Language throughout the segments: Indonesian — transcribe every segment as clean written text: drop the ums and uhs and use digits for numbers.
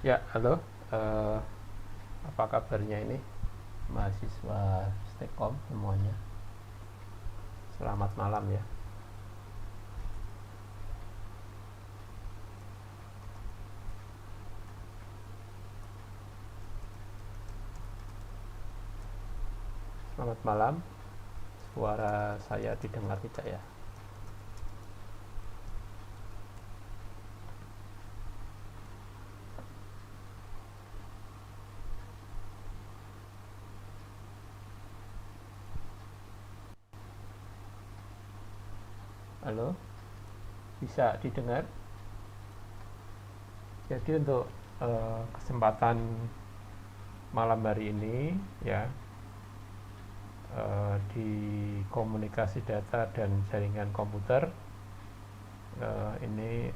Ya, halo. Eh, Apa kabarnya ini? Mahasiswa Stekom semuanya. Selamat malam ya. Selamat malam. Suara saya didengar tidak ya? Halo, bisa didengar? Jadi untuk kesempatan malam hari ini ya, di komunikasi data dan jaringan komputer, ini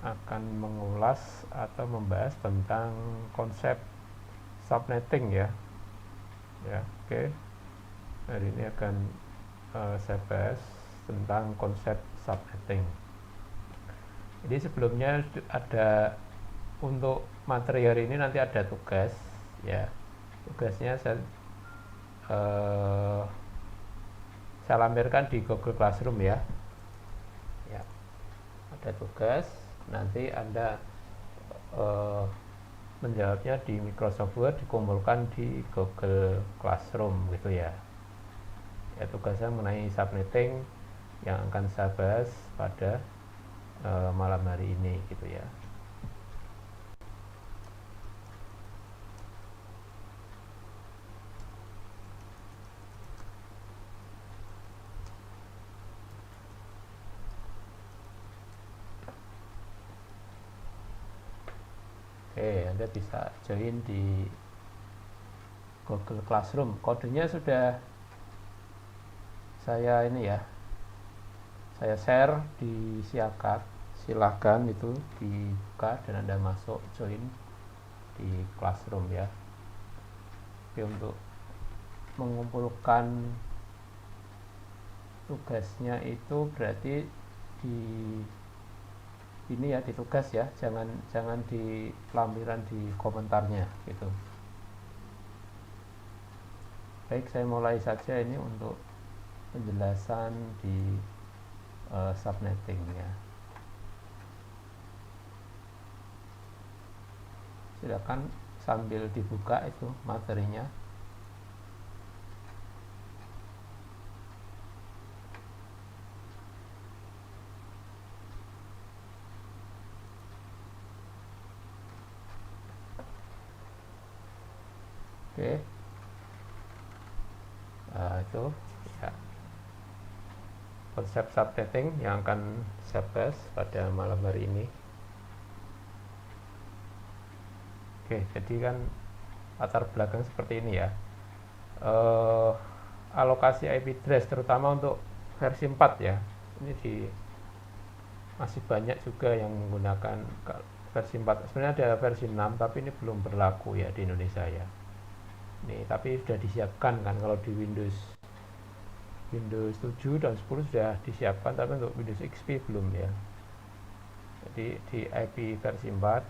akan mengulas atau membahas tentang konsep subnetting ya. Ya, oke. Hari ini akan saya bahas tentang konsep subnetting. Jadi sebelumnya ada untuk materi hari ini nanti ada tugas ya. Tugasnya eh, saya lampirkan di Google Classroom ya. Ya, ada tugas. Nanti Anda eh, menjawabnya di Microsoft Word dikumpulkan di Google Classroom gitu ya. Ya, tugasnya mengenai subnetting yang akan saya bahas pada malam hari ini gitu ya. Oke, Anda bisa join di Google Classroom. Kodenya sudah saya ini ya, saya share di Siakak. Silahkan itu dibuka dan Anda masuk join di Classroom ya. Oke, untuk mengumpulkan tugasnya itu berarti di ini ya, di tugas ya, jangan jangan di lampiran di komentarnya gitu. Baik, saya mulai saja ini untuk penjelasan di subnetting ya. Silakan sambil dibuka itu materinya. Oke. Itu ya, konsep subnetting yang akan saya bahas pada malam hari ini. Oke, jadi kan latar belakang seperti ini ya. eh, Alokasi IP address terutama untuk versi 4 ya. Ini masih banyak juga yang menggunakan versi 4. Sebenarnya ada versi 6 tapi ini belum berlaku ya di Indonesia ya. Nih, tapi sudah disiapkan kan kalau di Windows 7 dan 10 sudah disiapkan, tapi untuk Windows XP belum ya. Jadi di IP versi 4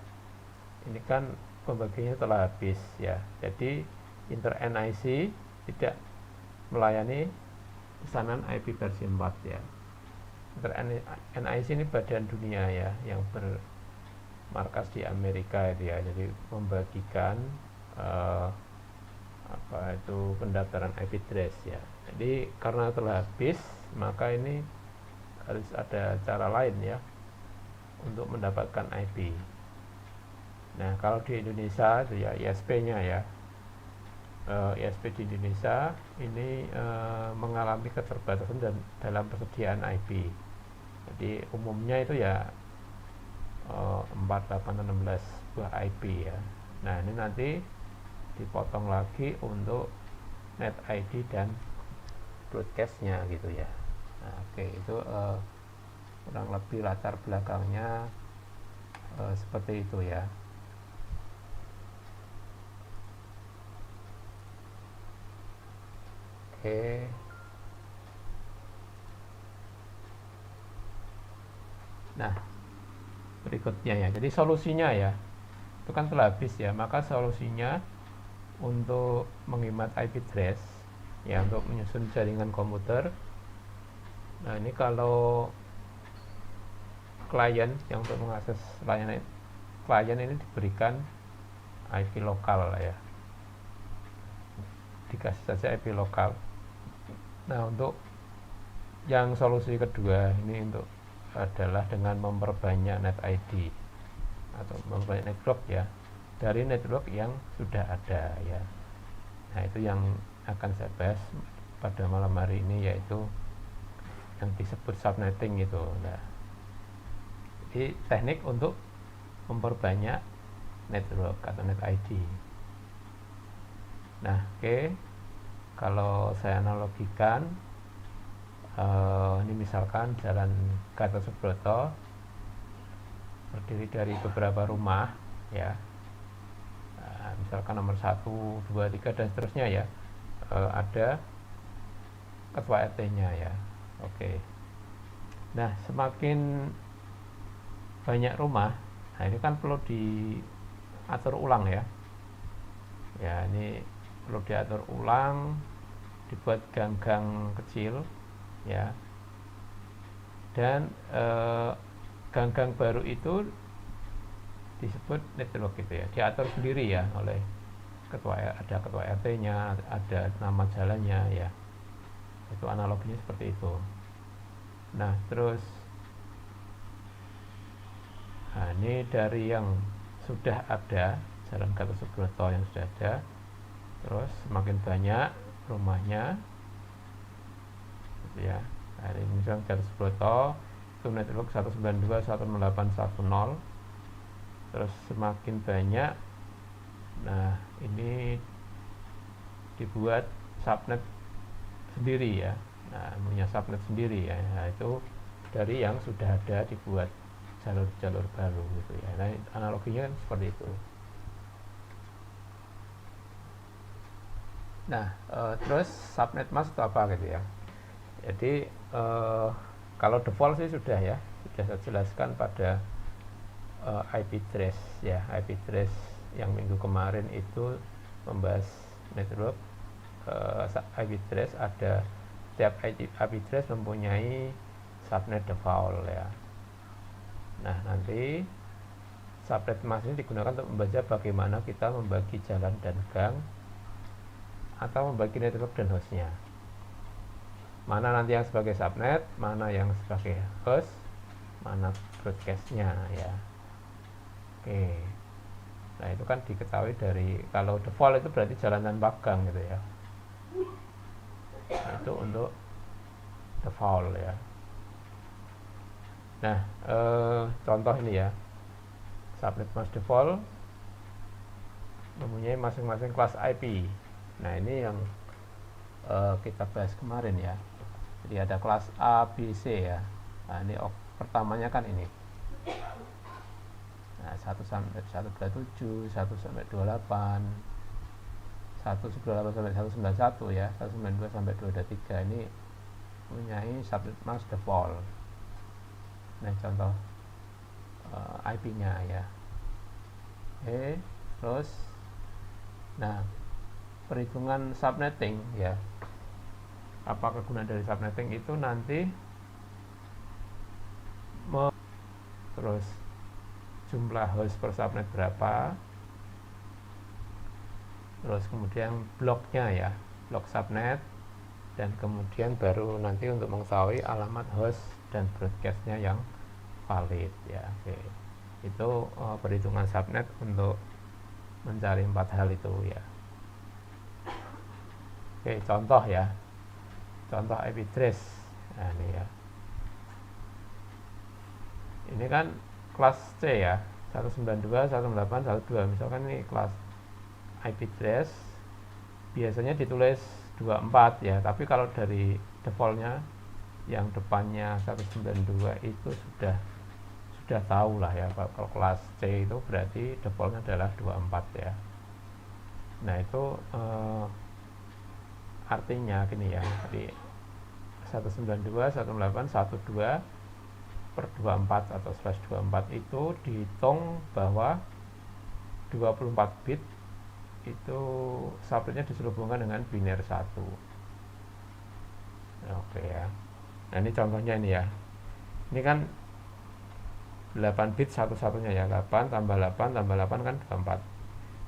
ini kan pembagiannya telah habis ya. Jadi Inter NIC tidak melayani pesanan IP versi 4 ya. Inter NIC ini badan dunia ya yang bermarkas di Amerika itu ya. Jadi membagikan eh, apa itu pendaftaran IP address ya. Jadi karena telah habis, maka ini harus ada cara lain ya untuk mendapatkan IP. Nah, kalau di Indonesia itu ya ISP-nya ya, ISP di Indonesia ini mengalami keterbatasan dan dalam persediaan IP. Jadi umumnya itu ya 4, 8, 16 buah IP ya. Nah, ini nanti dipotong lagi untuk net ID dan broadcastnya gitu ya. Nah, oke, itu kurang lebih latar belakangnya seperti itu ya. Oke. Nah, berikutnya ya. Jadi solusinya ya. itu kan telah habis ya. Maka solusinya untuk menghemat IP address ya, untuk menyusun jaringan komputer. Nah, ini kalau klien yang untuk mengakses layanan klien ini diberikan IP lokal ya, dikasih saja IP lokal. Nah, untuk yang solusi kedua ini untuk adalah dengan memperbanyak net ID atau memperbanyak network ya, dari network yang sudah ada ya. Nah, itu yang akan saya bahas pada malam hari ini, yaitu yang disebut subnetting itu. Nah, jadi teknik untuk memperbanyak network atau net ID. Nah, oke. Kalau saya analogikan, ini misalkan Jalan Gatot Subroto terdiri dari beberapa rumah ya. Nah, misalkan nomor 1, 2, 3 dan seterusnya ya. Ada ketua RT-nya ya. Oke. Nah, semakin banyak rumah, nah ini kan perlu diatur ulang ya. Ya, ini perlu diatur ulang, dibuat gang-gang kecil ya. Dan gang-gang baru itu disebut network gitu ya, diatur sendiri ya oleh ada ketua RT-nya, ada nama jalannya ya. Itu analoginya seperti itu. Nah, terus ini dari yang sudah ada, Jalan Gatot Subroto yang sudah ada, terus semakin banyak rumahnya gitu ya. Nah, ini misalnya Gatot Subroto itu network 192.168.1.0, terus semakin banyak. Nah, ini dibuat subnet sendiri ya. Nah, punya subnet sendiri ya. Nah, itu dari yang sudah ada dibuat jalur-jalur baru gitu ya. Nah, analoginya kan seperti itu. Nah, terus subnet mask itu apa gitu ya. Jadi kalau default sih sudah ya, sudah saya jelaskan pada IP address ya. IP address yang minggu kemarin itu membahas network. IP address ada, setiap IP address mempunyai subnet default ya. Nah, nanti subnet mask ini digunakan untuk membaca bagaimana kita membagi jalan dan gang atau membagi network dan hostnya. Mana nanti yang sebagai subnet, mana yang sebagai host, mana broadcastnya ya. Oke. Nah, itu kan diketahui dari, kalau default itu berarti jalan tanpa gang gitu ya. Nah, itu untuk default ya. Nah, contoh ini ya, subnet mask default mempunyai masing-masing kelas IP. Nah, ini yang kita bahas kemarin ya. Jadi ada kelas A, B, C ya. Nah, ini pertamanya kan ini. Nah, 1 sampai 127, 1 sampai 28, 198 sampai 191 ya, 192 sampai 223 ini mempunyai subnet mask default. Nah, contoh IP-nya ya. Oke, terus nah, perhitungan subnetting ya. Apa kegunaan dari subnetting itu nanti terus jumlah host per subnet berapa, terus kemudian bloknya ya, blok subnet, dan kemudian baru nanti untuk mengetahui alamat host dan broadcastnya yang valid ya. Oke. Itu perhitungan subnet untuk mencari 4 hal itu ya. Oke, contoh ya, contoh IP address. Nah, ini ya, ini kan kelas C ya, 192.168.1.2. Misalkan ini kelas IP address biasanya ditulis 24 ya, tapi kalau dari defaultnya yang depannya 192 itu sudah tahu lah ya, kalau kelas C itu berarti defaultnya adalah 24 ya. Nah, itu artinya gini ya, jadi 192.168.1.2 per 24 atau /24 itu dihitung bahwa 24 bit itu subnetnya diselubungkan dengan biner 1. Oke ya. Nah ini contohnya ini ya. Ini kan 8 bit satu-satunya ya. 8 tambah 8 tambah 8 kan 24.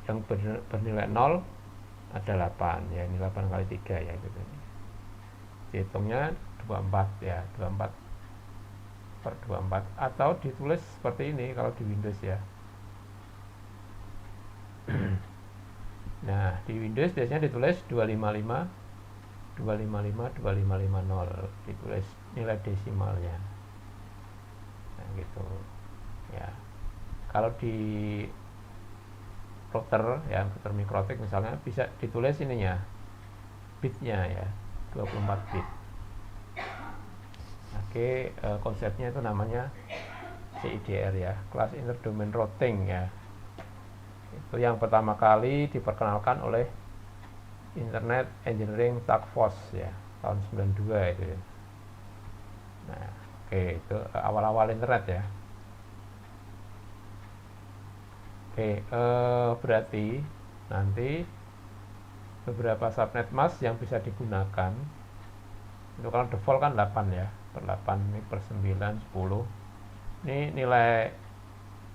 Yang bernilai 0 ada 8 ya. Ini 8 kali 3 ya gitu. Hitungnya 24 ya. 24 per 24 atau ditulis seperti ini kalau di Windows ya. Nah, di Windows biasanya ditulis 255 255 ditulis nilai desimalnya. Nah, gitu. Ya. Kalau di router ya, router Mikrotik misalnya bisa ditulis ininya bitnya ya, 24 bit. Oke, konsepnya itu namanya CIDR ya, Class Interdomain Routing ya. Itu yang pertama kali diperkenalkan oleh Internet Engineering Task Force ya, tahun 92 itu ya. Nah, oke, itu awal-awal internet ya. Oke, berarti nanti beberapa subnet mask yang bisa digunakan itu kalau default kan 8 ya, per 8 ini per 9, 10. Ini nilai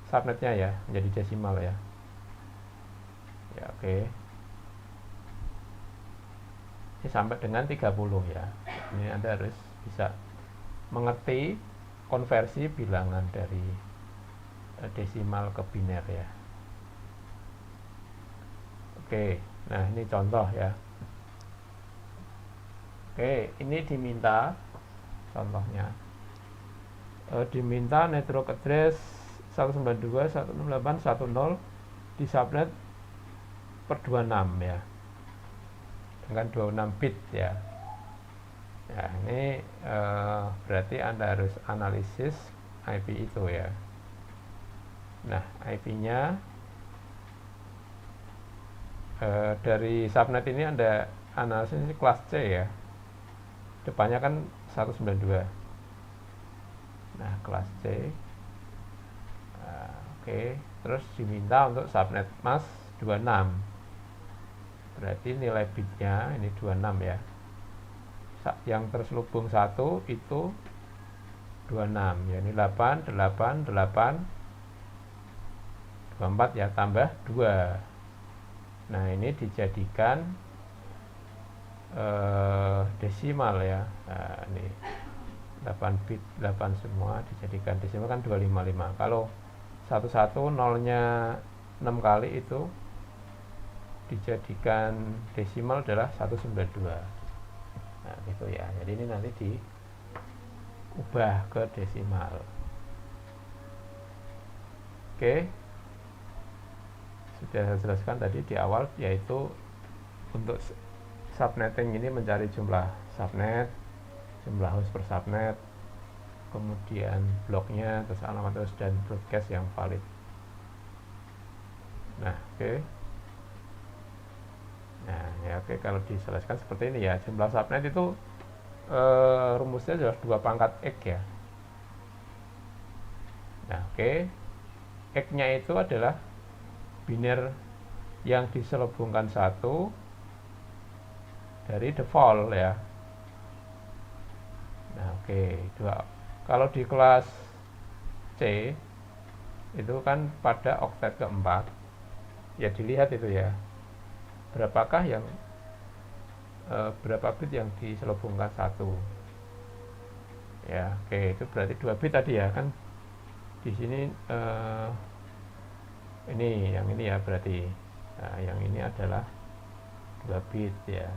subnetnya ya, menjadi desimal ya. Ya, oke. Ini sampai dengan 30 ya. Ini Anda harus bisa mengerti konversi bilangan dari desimal ke biner ya. Oke, nah ini contoh ya. Oke, ini diminta contohnya. Diminta network address 192.168.10 di subnet per 26 ya. Dengan 26 bit ya. Ya, ini berarti Anda harus analisis IP itu ya. Nah, IP-nya dari subnet ini Anda analisis ini kelas C ya. Depannya kan 192. Nah, kelas C. Oke, terus diminta untuk subnet mask 26. Berarti nilai bitnya ini 26 ya. Yang terselubung 1 itu 26 ya, ini 8 8 8 24 ya, tambah 2. Nah, ini dijadikan desimal ya. Nah, ini 8 bit 8 semua dijadikan desimal kan 255. Kalau 11 nolnya 6 kali itu dijadikan desimal adalah 192. Nah, gitu ya. Jadi ini nanti diubah ke desimal. Oke. Sudah saya jelaskan tadi di awal, yaitu untuk subnetting ini mencari jumlah subnet, jumlah host per subnet, kemudian bloknya, terus alamat host dan broadcast yang valid. Nah, oke. Nah, ya oke, kalau dijelaskan seperti ini ya, jumlah subnet itu rumusnya adalah 2 pangkat X ya. Nah, oke. X-nya itu adalah biner yang diselubungkan 1 dari default ya. Nah, oke, 2. Kalau di kelas C itu kan pada oktet keempat, ya dilihat itu ya, berapakah yang berapa bit yang diselubungkan 1 ya. Oke, itu berarti 2 bit tadi ya kan. Di sini ini yang ini ya berarti. Nah, yang ini adalah 2 bit ya.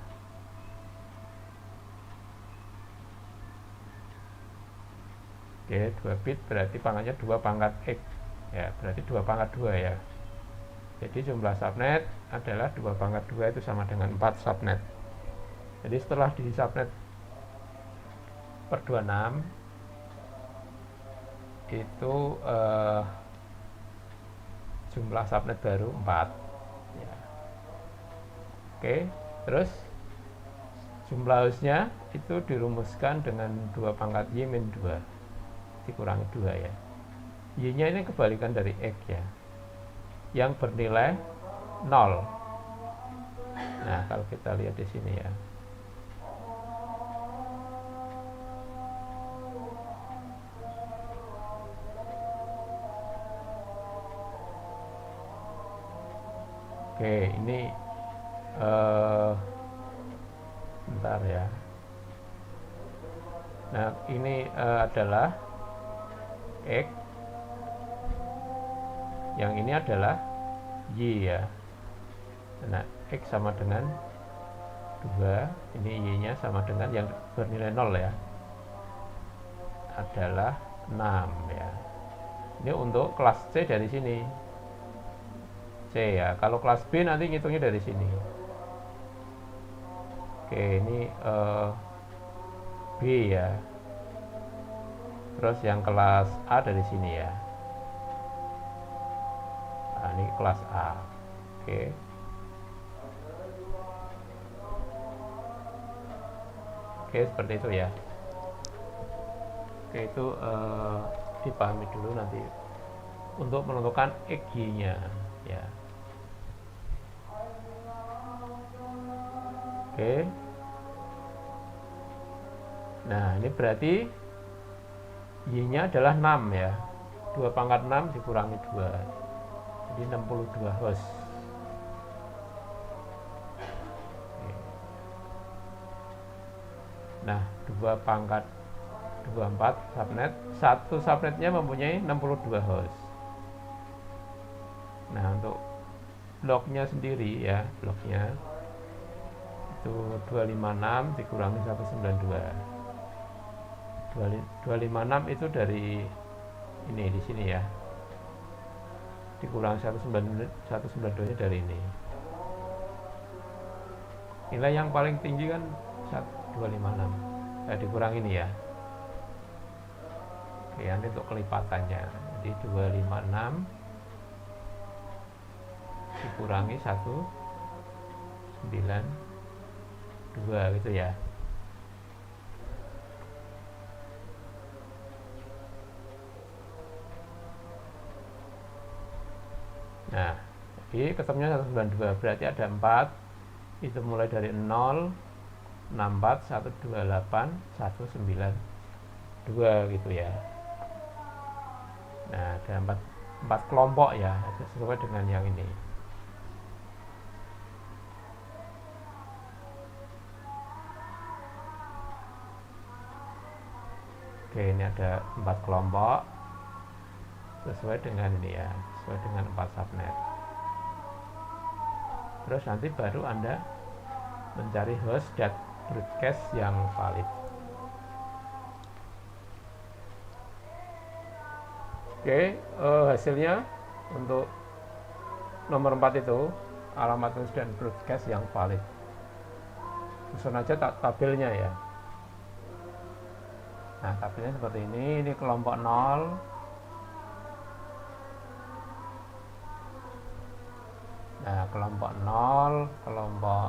Oke, 2 bit berarti pangkatnya 2 pangkat X ya, berarti 2 pangkat 2 ya. Jadi jumlah subnet adalah 2 pangkat 2 itu sama dengan 4 subnet. Jadi setelah di subnet per 26 itu jumlah subnet baru 4 ya. Oke, terus jumlah hostnya itu dirumuskan dengan 2 pangkat Y min 2 dikurangi 2 ya. Y nya ini kebalikan dari X ya. yang bernilai 0. Nah, kalau kita lihat di sini ya. Oke, ini bentar ya. Nah, ini adalah X, yang ini adalah Y ya. Nah, X sama dengan 2, ini Y-nya sama dengan yang bernilai 0 ya, adalah 6 ya. Ini untuk kelas C dari sini. C ya. Kalau kelas B nanti ngitungnya dari sini. Oke, ini B ya. Terus yang kelas A dari sini ya. Nah, ini kelas A. Oke. Oke, seperti itu ya. Oke, itu dipahami dulu nanti untuk menentukan EG-nya ya. Oke. Nah, ini berarti Y-nya adalah 6 ya. 2 pangkat 6 dikurangi 2. Jadi 62 host. Oke. Nah, 2 pangkat 24 subnet. Satu subnetnya mempunyai 62 host. Nah, untuk bloknya sendiri ya, bloknya itu 256 dikurangi 192. 256 itu dari ini di sini ya, dikurang 192 nya dari ini. Nilai yang paling tinggi kan 256, dikurang ini ya. Oke, nanti untuk kelipatannya, jadi 256 dikurangi 192 gitu ya. Nah, jadi ketemunya 192, berarti ada 4, itu mulai dari 0, 64, 128, 192 gitu ya. Nah, ada 4 kelompok ya, sesuai dengan yang ini. Oke, ini ada 4 kelompok sesuai dengan ini ya, sesuai dengan 4 subnet. Terus nanti baru Anda mencari host dan broadcast yang valid. Oke, hasilnya untuk nomor 4 itu alamat host dan broadcast yang valid. Susun aja tabelnya ya. Nah, tabelnya seperti ini kelompok 0, nah kelompok 0, kelompok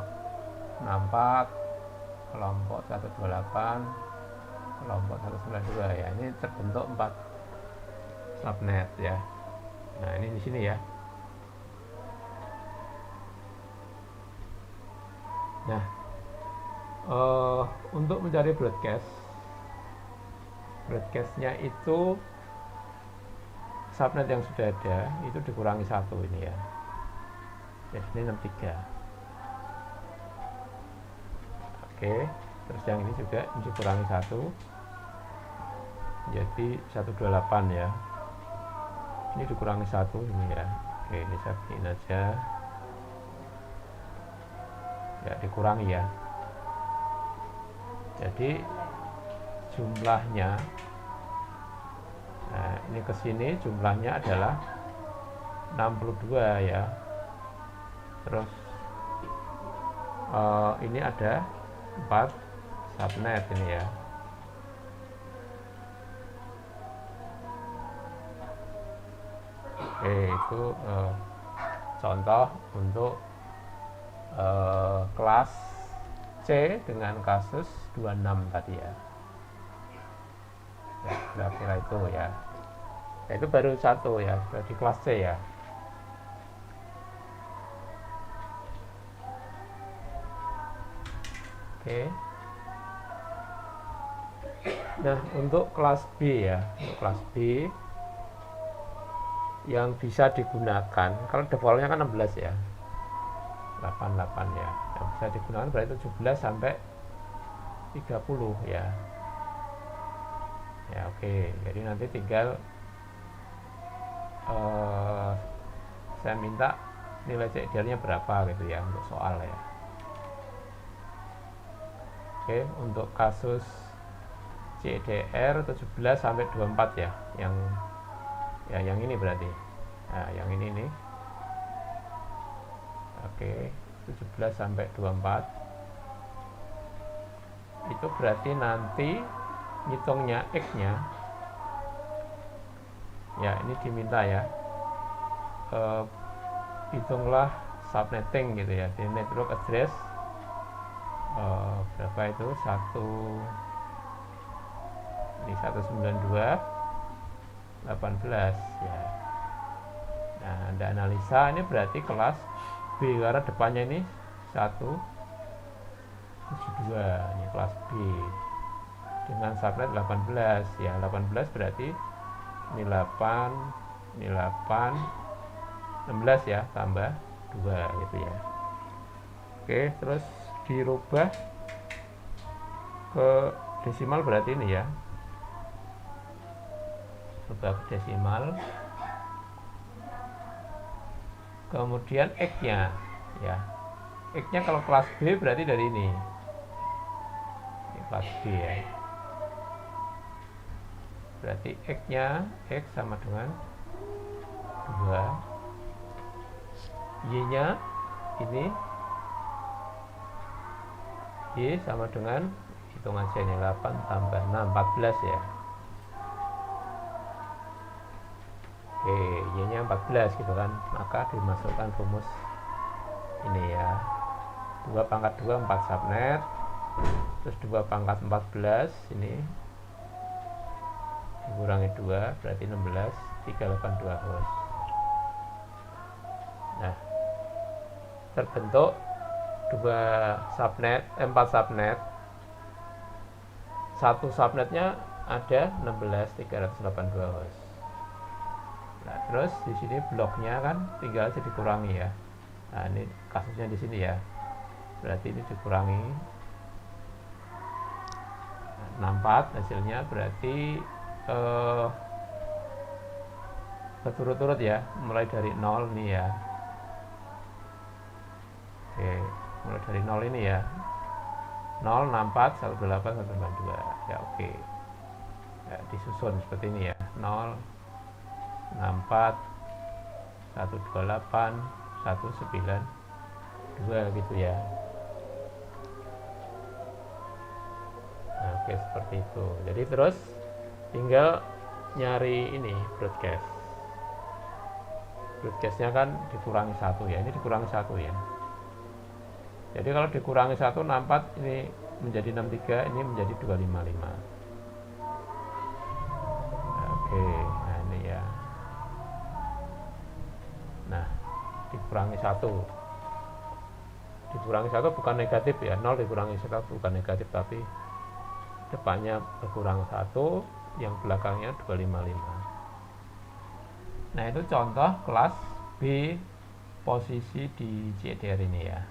64, kelompok 128, kelompok 192 ya. Ini terbentuk 4 subnet ya. Nah, ini di sini ya. Nah, untuk mencari broadcastnya itu subnet yang sudah ada itu dikurangi 1 ini ya. Jadi ini 63. Oke, terus yang ini juga dikurangi 1, jadi 128 ya. Ini dikurangi 1 ini ya. Oke, ini saya bikin aja ya, dikurangi ya. Jadi jumlahnya, nah ini ke sini jumlahnya adalah 62 ya. Terus ini ada 4 subnet ini ya. Oke, itu contoh untuk kelas C dengan kasus 26 tadi ya. Ya, kira-kira itu ya. Nah, itu baru 1 ya, berarti kelas C ya. Oke. Nah, untuk kelas B ya, untuk kelas B yang bisa digunakan, kalau defaultnya kan 16 ya, 88 ya, yang bisa digunakan berarti 17 sampai 30 ya. Ya oke, jadi nanti tinggal saya minta nilai CDR-nya berapa gitu ya untuk soal ya. Oke, untuk kasus CDR 17 sampai 24 ya, yang ini berarti. Nah, yang ini nih. Oke, 17 sampai 24. Itu berarti nanti ngitungnya X-nya. Ya, ini diminta ya. Hitunglah subnetting gitu ya. Di network address berapa itu? Ini 192.18 ya. Nah, Anda analisa ini berarti kelas B karena depannya ini 172, ini kelas B dengan subnet 18 ya. 18 berarti ini 8, ini 8, 16 ya, tambah 2 gitu ya. Oke, terus dirubah ke desimal berarti ini ya, rubah ke desimal, kemudian X-nya ya. X-nya kalau kelas B berarti dari ini kelas B ya, berarti X-nya, X sama dengan 2, Y-nya ini, Y sama dengan, hitung aja ini, 8 tambah 6, 14 ya. Oke, Y-nya 14 gitu kan, maka dimasukkan rumus ini ya, 2 pangkat 2, 4 subnet, terus 2 pangkat 14 ini dikurangi 2 berarti 16, 382 host. Nah, terbentuk 4 subnet, satu subnetnya ada 16, 382 host. Nah, terus di sini bloknya kan tinggal aja dikurangi ya. Nah, ini kasusnya di sini ya. Berarti ini dikurangi 64, hasilnya berarti berturut-turut ya, mulai dari 0 nih ya. Oke, mulai dari 0 ini ya. 0, 64, 128, 192. Ya oke. Ya, disusun seperti ini ya. 0, 64, 128, 192 gitu ya. Nah, oke seperti itu. Jadi terus tinggal nyari ini broadcast. Broadcastnya kan dikurangi 1 ya. Ini dikurangi 1 ya. Jadi kalau dikurangi 1, 64 ini menjadi 63, ini menjadi 255. Nah, oke, nah ini ya. Nah, dikurangi 1. Dikurangi 1 bukan negatif ya. 0 dikurangi 1 bukan negatif, tapi depannya berkurang 1, yang belakangnya 255. Nah, itu contoh kelas B posisi di CDR ini ya.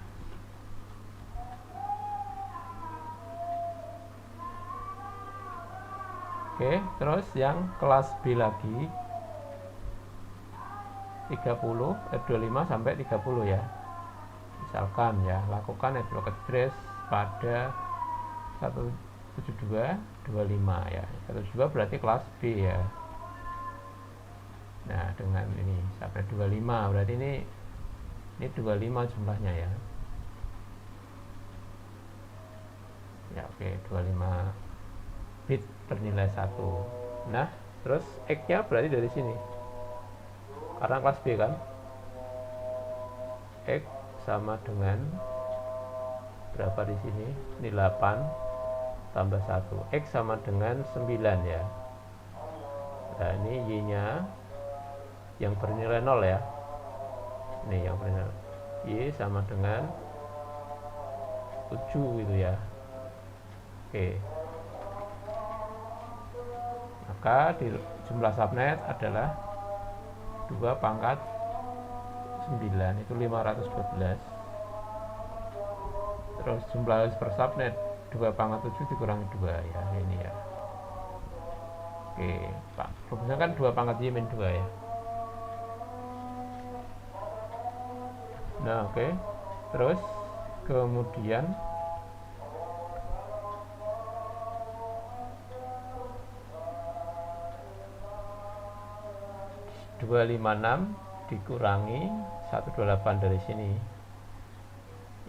Oke, terus yang kelas B lagi 25 sampai 30 ya. Misalkan ya, lakukan network address pada 172.25 ya. 172 berarti kelas B ya. Nah, dengan ini sampai 25 berarti ini 25 jumlahnya ya. Ya oke, 25 bit bernilai 1. Nah, terus X-nya berarti dari sini. Karena kelas B kan. X sama dengan berapa di sini? Ini 8 tambah 1. X sama dengan 9 ya. Nah, ini Y-nya yang bernilai 0 ya. Ini yang bernilai Y sama dengan 7 gitu ya. Oke. Maka di jumlah subnet adalah 2 pangkat 9 itu 512. Terus jumlah host per subnet 2 pangkat 7 dikurangi 2 ya, ini ya. Oke, Pak. Rumusnya kan 2 pangkat Y min 2 ya. Nah, oke. Terus kemudian 256 dikurangi 128 dari sini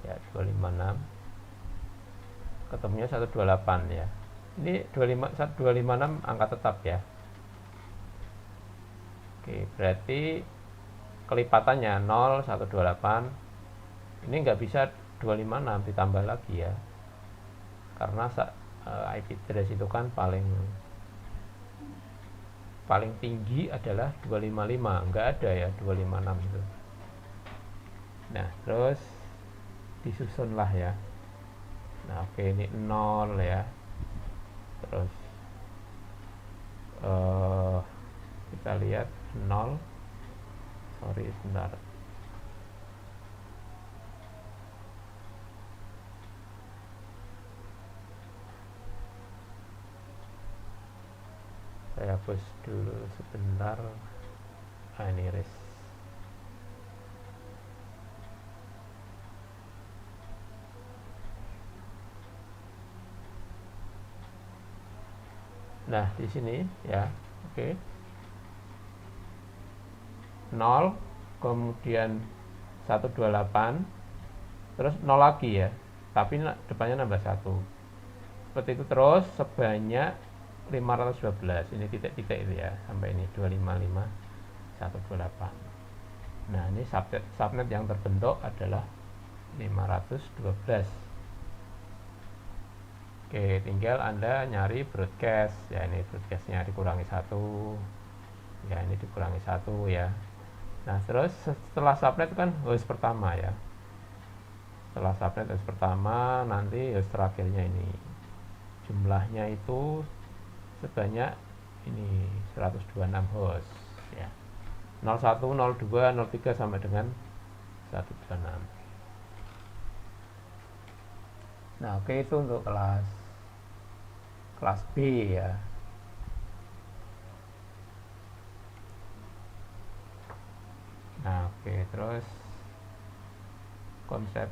ya, 256 ketemunya 128 ya. Ini 256 angka tetap ya. Oke, berarti kelipatannya 0 128. Ini nggak bisa 256 ditambah lagi ya, karena IP address itu kan paling tinggi adalah 255, nggak ada ya 256 itu. Nah, terus disusunlah ya. Nah, oke, ini 0 ya. Terus kita lihat 0. Sorry, sebentar. Saya hapus dulu sebentar. Ini res. Nah, di sini ya. Oke. 0 kemudian 128 terus 0 lagi ya. Tapi depannya nambah 1. Seperti itu terus sebanyak 512. Ini titik-titik itu ya, sampai ini 255 128. Nah, ini subnet yang terbentuk adalah 512. Oke, tinggal Anda nyari broadcast ya. Ini broadcastnya dikurangi 1 ya, ini dikurangi 1 ya. Nah, terus setelah subnet itu kan host pertama ya. Setelah subnet host pertama, nanti host terakhirnya ini jumlahnya itu sebanyak ini 126 host ya. 01, 02, 03 sampai dengan 126. Nah, oke, itu untuk kelas B ya. Nah, oke, terus konsep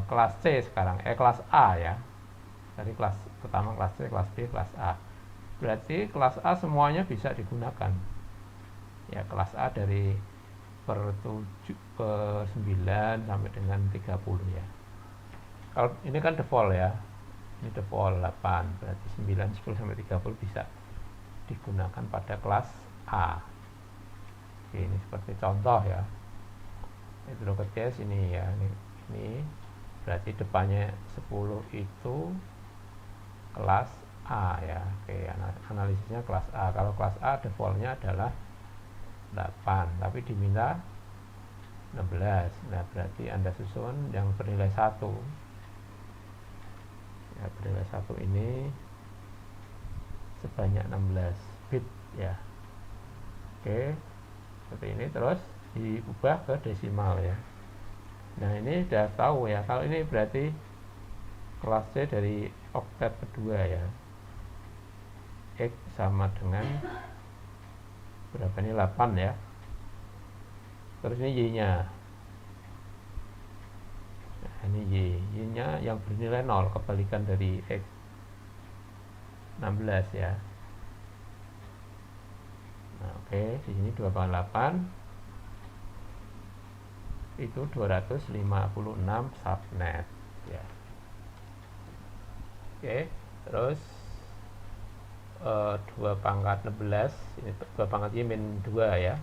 kelas C sekarang, kelas A ya. Tadi kelas pertama kelas C, kelas B, kelas A. Berarti kelas A semuanya bisa digunakan. Ya, kelas A dari per 9 sampai dengan 30 ya. Kalau ini kan default ya. Ini default 8, berarti 9, 10 sampai 30 bisa digunakan pada kelas A. Oke, ini seperti contoh ya. Itu rocket case ini ya. Ini berarti depannya 10 itu kelas A ya. Oke, analisisnya kelas A. Kalau kelas A defaultnya adalah 8, tapi diminta 16. Nah, berarti Anda susun yang bernilai 1 ya, bernilai 1 ini sebanyak 16 bit ya. Oke, seperti ini, terus diubah ke desimal ya. Nah, ini sudah tahu ya, kalau ini berarti kelas C dari oktet kedua ya. X sama dengan berapa ini, 8 ya. Terus ini Y nya. Nah, ini Y nya yang bernilai 0, kebalikan dari X 16 ya. Nah, oke, di sini 2/8 itu 256 subnet ya. Oke, terus 2 pangkat 16 ini 2 pangkat Y min 2 ya.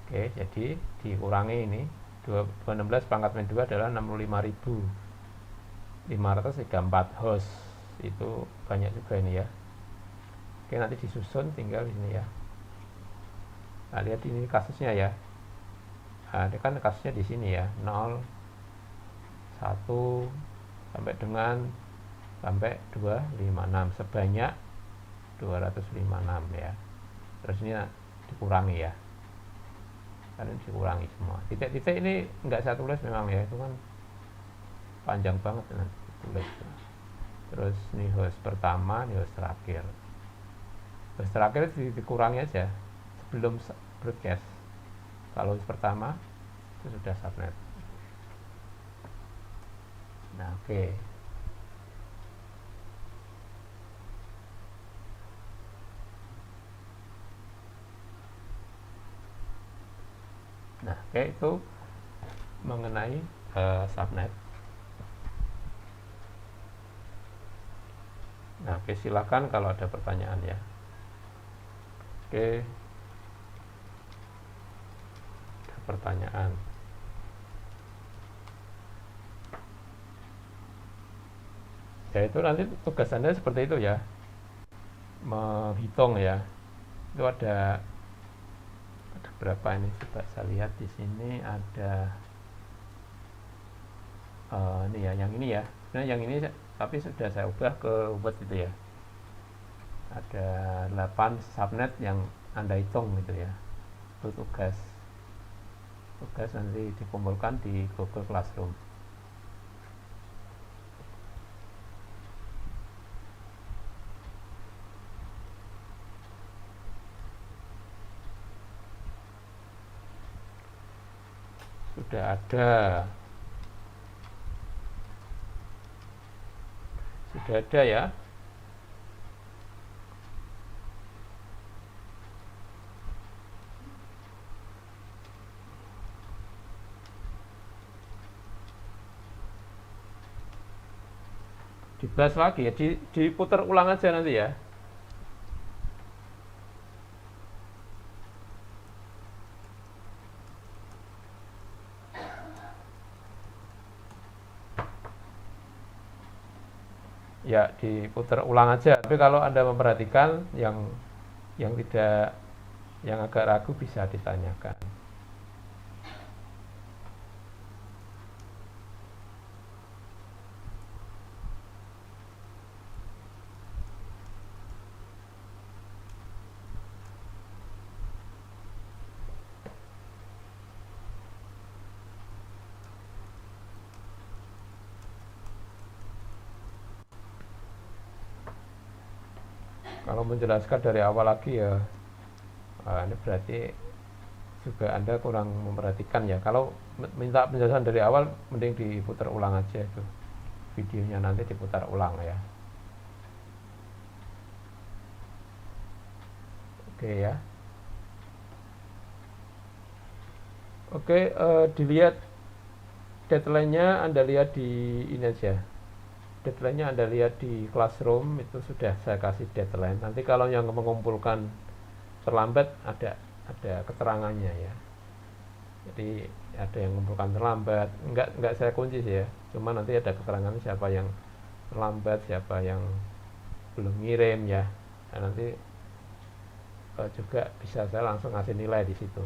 Oke, jadi dikurangi ini 216 pangkat min 2 adalah 65.534 host. Itu banyak juga ini ya. Oke, nanti disusun tinggal ini ya. Nah, lihat ini kasusnya ya. Nah, ini kan kasusnya di sini ya, 0 1 sampai dengan sampai 256 sebanyak 256 ya. Terus ini dikurangi ya, kan dikurangi semua. Titik-titik ini enggak saya tulis memang ya, itu kan panjang banget nanti tulis. Terus nih host pertama, nih host terakhir. Host terakhir dikurangi aja sebelum broadcast. Kalau host pertama itu sudah subnet. Nah, oke. Nah, oke, itu mengenai subnet. Nah, oke, silakan kalau ada pertanyaan ya. Oke, ada pertanyaan. Ya, itu nanti tugas Anda seperti itu ya, menghitung ya. Itu ada berapa ini, coba saya lihat di sini ada ini ya, yang ini ya. Nah, yang ini tapi sudah saya ubah ke Word itu ya. Ada 8 subnet yang Anda hitung gitu ya. Itu tugas nanti dikumpulkan di Google Classroom. Sudah ada ya. Dibahas lagi ya, diputar ulang aja nanti ya. Ya, diputar ulang aja. Tapi kalau Anda memperhatikan yang tidak, yang agak ragu bisa ditanyakan. Kalau menjelaskan dari awal lagi ya, ini berarti juga Anda kurang memperhatikan ya. Kalau minta penjelasan dari awal, mending diputar ulang aja itu. Videonya nanti diputar ulang ya. Oke ya. Oke, dilihat deadline-nya, Anda lihat di ini aja. Deadline-nya Anda lihat di Classroom, itu sudah saya kasih deadline. Nanti kalau yang mengumpulkan terlambat ada keterangannya ya. Jadi ada yang mengumpulkan terlambat, enggak saya kunci sih ya. Cuma nanti ada keterangan siapa yang terlambat, siapa yang belum ngirim ya. Dan nanti juga bisa saya langsung ngasih nilai di situ.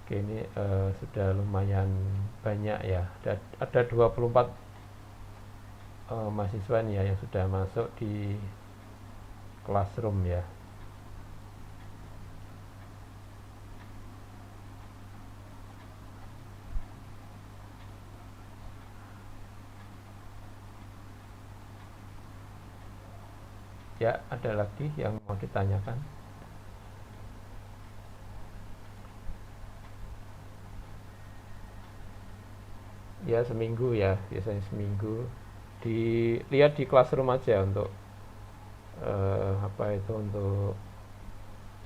Oke, ini sudah lumayan banyak ya. Ada 24 mahasiswa nih ya yang sudah masuk di Classroom ya. Ya, ada lagi yang mau ditanyakan? Ya, seminggu ya, biasanya seminggu. Dilihat di Classroom aja untuk apa itu, untuk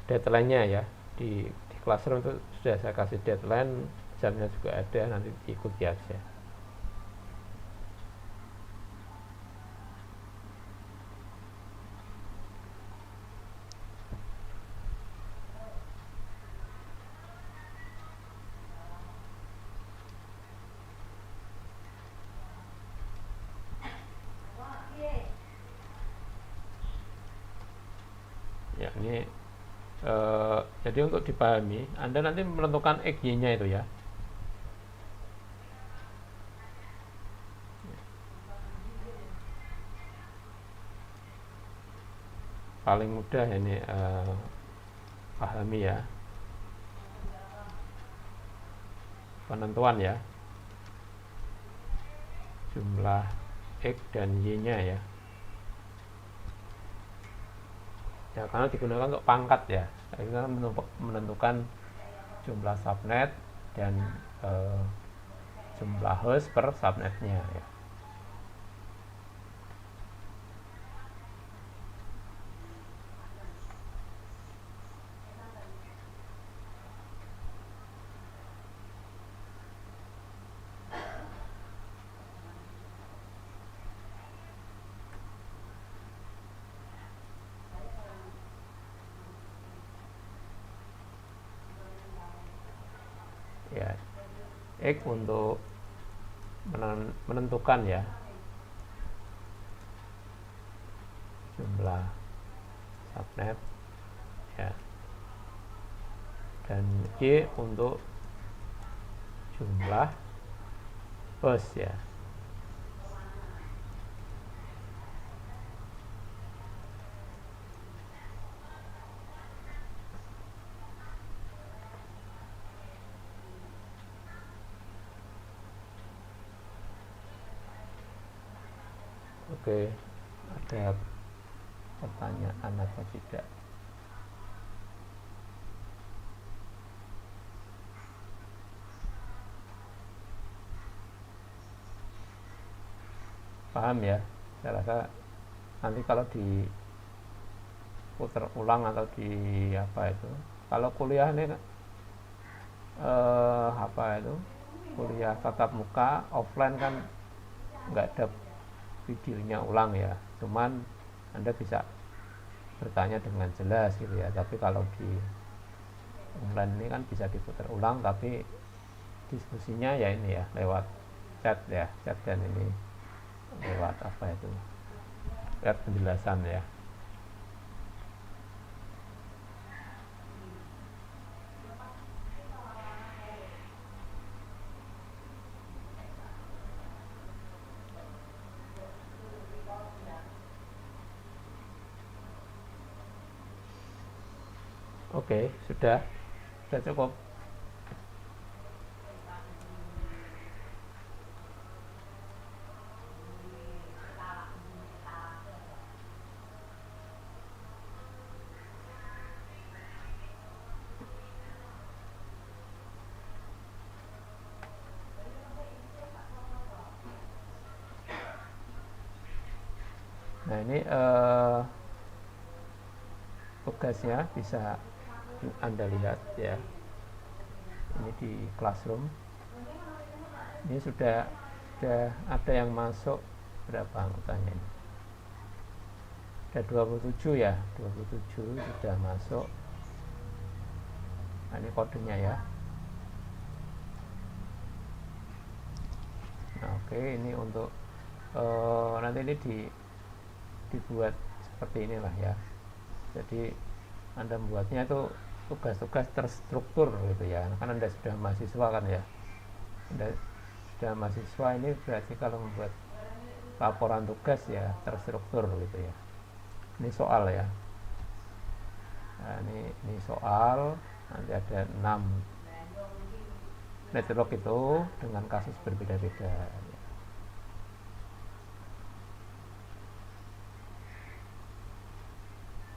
deadline-nya ya. Di Classroom itu sudah saya kasih deadline, jamnya juga ada, nanti ikuti aja. Ya, ini Jadi untuk dipahami, Anda nanti menentukan XY-nya itu ya. Paling mudah ini pahami ya. Penentuan ya. Jumlah X dan Y-nya ya. Ya, karena digunakan untuk pangkat ya. Kita menentukan jumlah subnet dan jumlah host per subnetnya ya. Ya, X untuk menentukan ya jumlah subnet ya, dan Y untuk jumlah host ya. Oke, ada pertanyaan apa tidak? Paham ya? Saya rasa nanti kalau diputar ulang atau di apa itu, kalau kuliah ini apa itu, kuliah tatap muka offline kan nggak ada videonya ulang ya, cuman Anda bisa bertanya dengan jelas gitu ya. Tapi kalau di online ini kan bisa diputar ulang, tapi diskusinya ya ini ya lewat chat ya, chat, dan ini lewat apa itu, lewat penjelasan ya. Oke, sudah cukup. Nah, ini tugasnya bisa Anda lihat ya. Ini di Classroom. Ini sudah ada yang masuk berapa anggotanya ini? Ada 27 ya, 27 sudah masuk. Nah, ini kodenya ya. Nah, oke, ini untuk nanti ini dibuat seperti inilah ya. Jadi Anda membuatnya itu tugas-tugas terstruktur gitu ya. Kan Anda sudah mahasiswa kan ya. Anda sudah mahasiswa, ini berarti kalau membuat laporan tugas ya terstruktur gitu ya. Ini soal ya. Nah, ini soal, nanti ada 6 network itu dengan kasus berbeda-beda.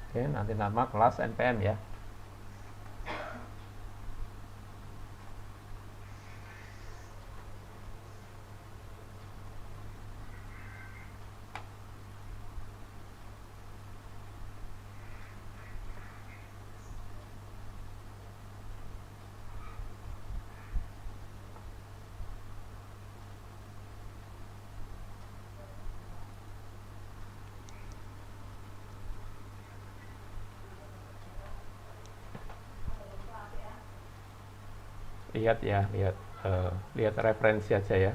Oke, nanti nama kelas NPM ya. Lihat ya, lihat referensi aja ya.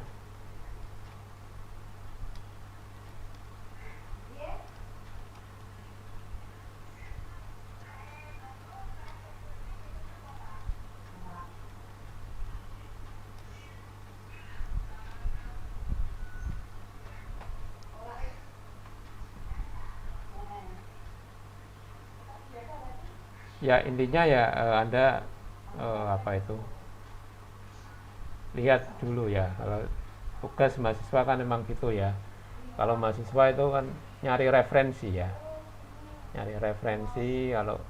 Ya intinya ya Anda apa itu, lihat dulu ya, kalau tugas mahasiswa kan memang gitu ya. Kalau mahasiswa itu kan nyari referensi ya, nyari referensi. Kalau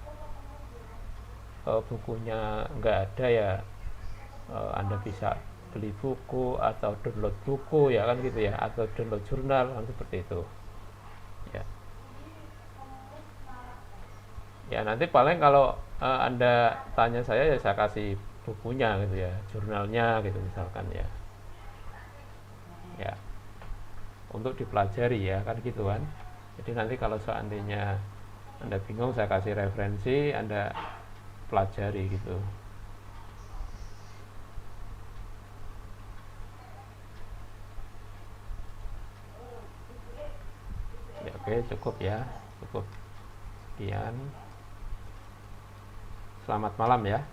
bukunya nggak ada ya, Anda bisa beli buku atau download buku ya kan gitu ya, atau download jurnal kan seperti itu ya. Ya nanti paling kalau Anda tanya saya ya saya kasih bukunya gitu ya, jurnalnya gitu misalkan ya. Ya, untuk dipelajari ya kan gitu kan. Jadi nanti kalau seandainya Anda bingung, saya kasih referensi, Anda pelajari gitu. Ya, oke, cukup ya. Cukup sekian. Selamat malam ya.